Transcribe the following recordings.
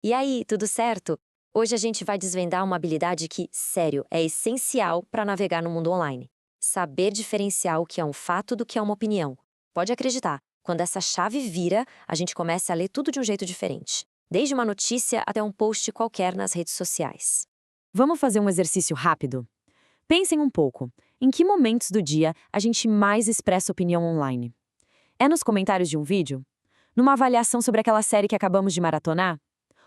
E aí, tudo certo? Hoje a gente vai desvendar uma habilidade que, sério, é essencial para navegar no mundo online. Saber diferenciar o que é um fato do que é uma opinião. Pode acreditar, quando essa chave vira, a gente começa a ler tudo de um jeito diferente. Desde uma notícia até um post qualquer nas redes sociais. Vamos fazer um exercício rápido? Pensem um pouco. Em que momentos do dia a gente mais expressa opinião online? É nos comentários de um vídeo? Numa avaliação sobre aquela série que acabamos de maratonar?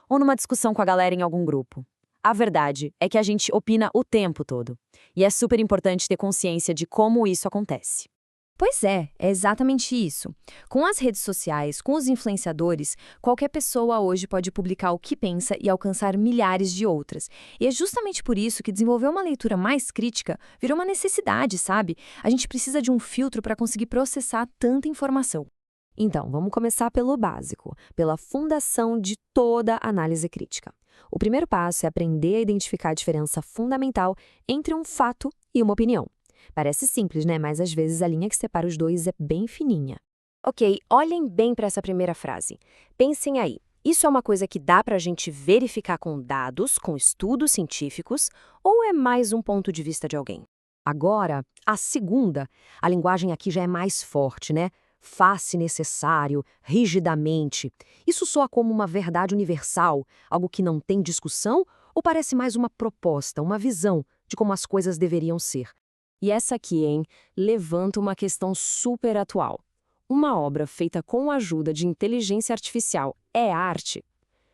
Ou numa discussão com a galera em algum grupo? A verdade é que a gente opina o tempo todo. E é super importante ter consciência de como isso acontece. Pois é exatamente isso. Com as redes sociais, com os influenciadores, qualquer pessoa hoje pode publicar o que pensa e alcançar milhares de outras. E é justamente por isso que desenvolver uma leitura mais crítica virou uma necessidade, sabe? A gente precisa de um filtro para conseguir processar tanta informação. Então, vamos começar pelo básico, pela fundação de toda análise crítica. O primeiro passo é aprender a identificar a diferença fundamental entre um fato e uma opinião. Parece simples, né? Mas às vezes a linha que separa os dois é bem fininha. Ok, olhem bem para essa primeira frase. Pensem aí. Isso é uma coisa que dá para a gente verificar com dados, com estudos científicos, ou é mais um ponto de vista de alguém? Agora, a segunda, a linguagem aqui já é mais forte, né? Face necessário, rigidamente. Isso soa como uma verdade universal, algo que não tem discussão, ou parece mais uma proposta, uma visão de como as coisas deveriam ser? E essa aqui, hein, levanta uma questão super atual. Uma obra feita com a ajuda de inteligência artificial é arte?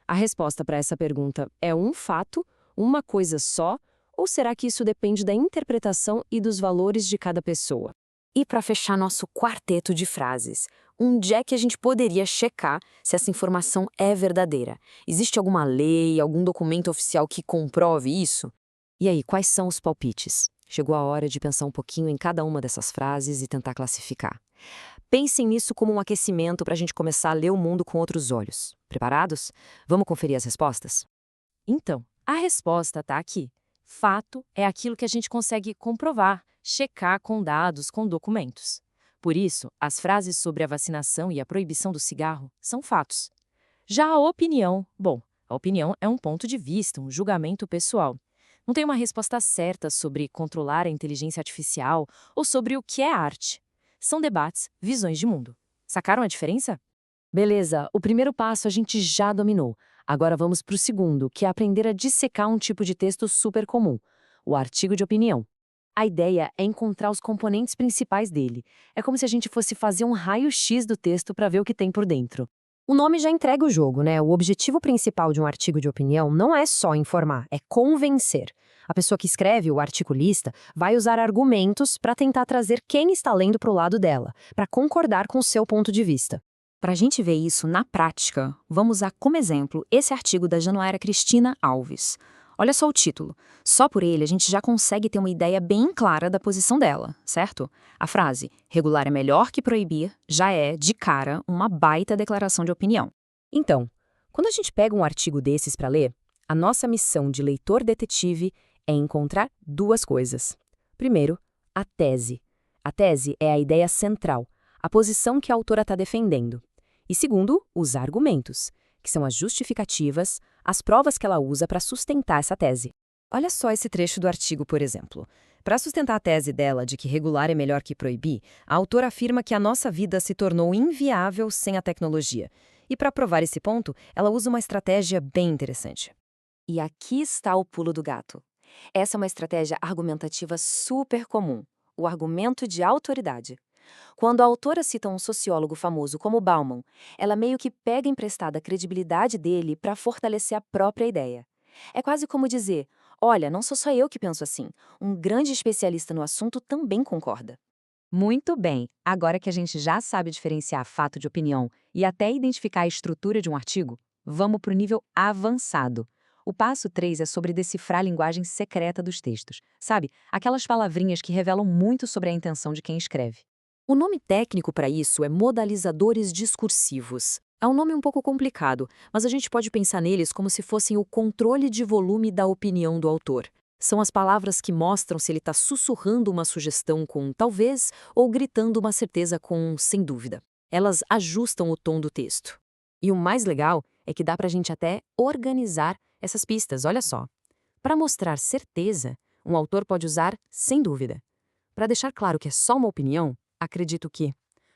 A resposta para essa pergunta é um fato, uma coisa só, ou será que isso depende da interpretação e dos valores de cada pessoa? E para fechar nosso quarteto de frases, onde é que a gente poderia checar se essa informação é verdadeira? Existe alguma lei, algum documento oficial que comprove isso? E aí, quais são os palpites? Chegou a hora de pensar um pouquinho em cada uma dessas frases e tentar classificar. Pensem nisso como um aquecimento para a gente começar a ler o mundo com outros olhos. Preparados? Vamos conferir as respostas? Então, a resposta está aqui. Fato é aquilo que a gente consegue comprovar, checar com dados, com documentos. Por isso, as frases sobre a vacinação e a proibição do cigarro são fatos. Já a opinião, bom, a opinião é um ponto de vista, um julgamento pessoal. Não tem uma resposta certa sobre controlar a inteligência artificial ou sobre o que é arte. São debates, visões de mundo. Sacaram a diferença? Beleza, o primeiro passo a gente já dominou. Agora vamos para o segundo, que é aprender a dissecar um tipo de texto super comum, o artigo de opinião. A ideia é encontrar os componentes principais dele. É como se a gente fosse fazer um raio-x do texto para ver o que tem por dentro. O nome já entrega o jogo, né? O objetivo principal de um artigo de opinião não é só informar, é convencer. A pessoa que escreve, o articulista, vai usar argumentos para tentar trazer quem está lendo para o lado dela, para concordar com o seu ponto de vista. Para a gente ver isso na prática, vamos usar como exemplo esse artigo da Januária Cristina Alves. Olha só o título. Só por ele a gente já consegue ter uma ideia bem clara da posição dela, certo? A frase "regular é melhor que proibir" já é, de cara, uma baita declaração de opinião. Então, quando a gente pega um artigo desses para ler, a nossa missão de leitor-detetive é encontrar duas coisas. Primeiro, a tese. A tese é a ideia central, a posição que a autora está defendendo. E segundo, os argumentos, que são as justificativas, as provas que ela usa para sustentar essa tese. Olha só esse trecho do artigo, por exemplo. Para sustentar a tese dela de que regular é melhor que proibir, a autora afirma que a nossa vida se tornou inviável sem a tecnologia. E para provar esse ponto, ela usa uma estratégia bem interessante. E aqui está o pulo do gato. Essa é uma estratégia argumentativa super comum, o argumento de autoridade. Quando a autora cita um sociólogo famoso como Bauman, ela meio que pega emprestada a credibilidade dele para fortalecer a própria ideia. É quase como dizer, olha, não sou só eu que penso assim, um grande especialista no assunto também concorda. Muito bem! Agora que a gente já sabe diferenciar fato de opinião e até identificar a estrutura de um artigo, vamos para o nível avançado. O passo 3 é sobre decifrar a linguagem secreta dos textos. Sabe, aquelas palavrinhas que revelam muito sobre a intenção de quem escreve. O nome técnico para isso é modalizadores discursivos. É um nome um pouco complicado, mas a gente pode pensar neles como se fossem o controle de volume da opinião do autor. São as palavras que mostram se ele está sussurrando uma sugestão com talvez ou gritando uma certeza com sem dúvida. Elas ajustam o tom do texto. E o mais legal é que dá para a gente até organizar essas pistas, olha só. Para mostrar certeza, um autor pode usar sem dúvida. Para deixar claro que é só uma opinião, acredito que.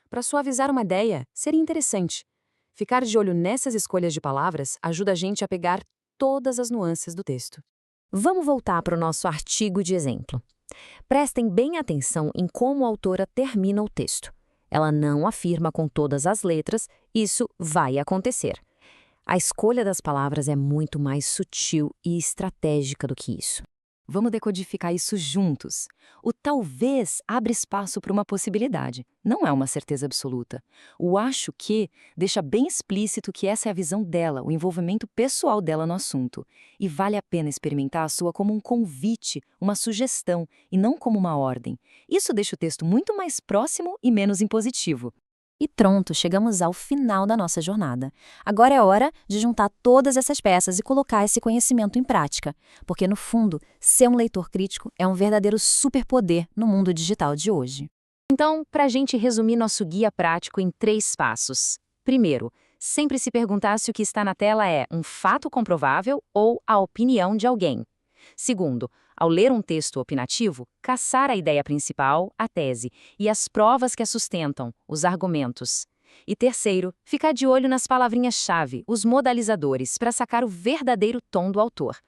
Para suavizar uma ideia, seria interessante. Ficar de olho nessas escolhas de palavras ajuda a gente a pegar todas as nuances do texto. Vamos voltar para o nosso artigo de exemplo. Prestem bem atenção em como a autora termina o texto. Ela não afirma com todas as letras, isso vai acontecer. A escolha das palavras é muito mais sutil e estratégica do que isso. Vamos decodificar isso juntos. O talvez abre espaço para uma possibilidade, não é uma certeza absoluta. O acho que deixa bem explícito que essa é a visão dela, o envolvimento pessoal dela no assunto. E vale a pena experimentar a sua como um convite, uma sugestão, e não como uma ordem. Isso deixa o texto muito mais próximo e menos impositivo. E pronto, chegamos ao final da nossa jornada. Agora é hora de juntar todas essas peças e colocar esse conhecimento em prática, porque, no fundo, ser um leitor crítico é um verdadeiro superpoder no mundo digital de hoje. Então, para a gente resumir nosso guia prático em 3 passos. Primeiro, sempre se perguntar se o que está na tela é um fato comprovável ou a opinião de alguém. Segundo, ao ler um texto opinativo, caçar a ideia principal, a tese, e as provas que a sustentam, os argumentos. E terceiro, ficar de olho nas palavrinhas-chave, os modalizadores, para sacar o verdadeiro tom do autor.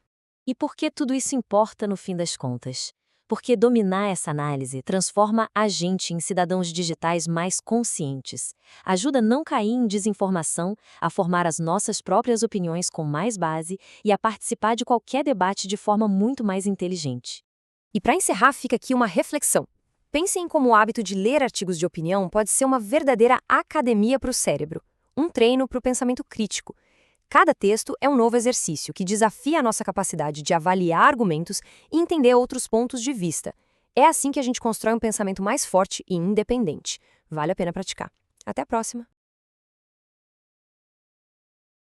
E por que tudo isso importa no fim das contas? Porque dominar essa análise transforma a gente em cidadãos digitais mais conscientes, ajuda a não cair em desinformação, a formar as nossas próprias opiniões com mais base e a participar de qualquer debate de forma muito mais inteligente. E para encerrar, fica aqui uma reflexão. Pensem em como o hábito de ler artigos de opinião pode ser uma verdadeira academia para o cérebro, um treino para o pensamento crítico. Cada texto é um novo exercício que desafia a nossa capacidade de avaliar argumentos e entender outros pontos de vista. É assim que a gente constrói um pensamento mais forte e independente. Vale a pena praticar. Até a próxima!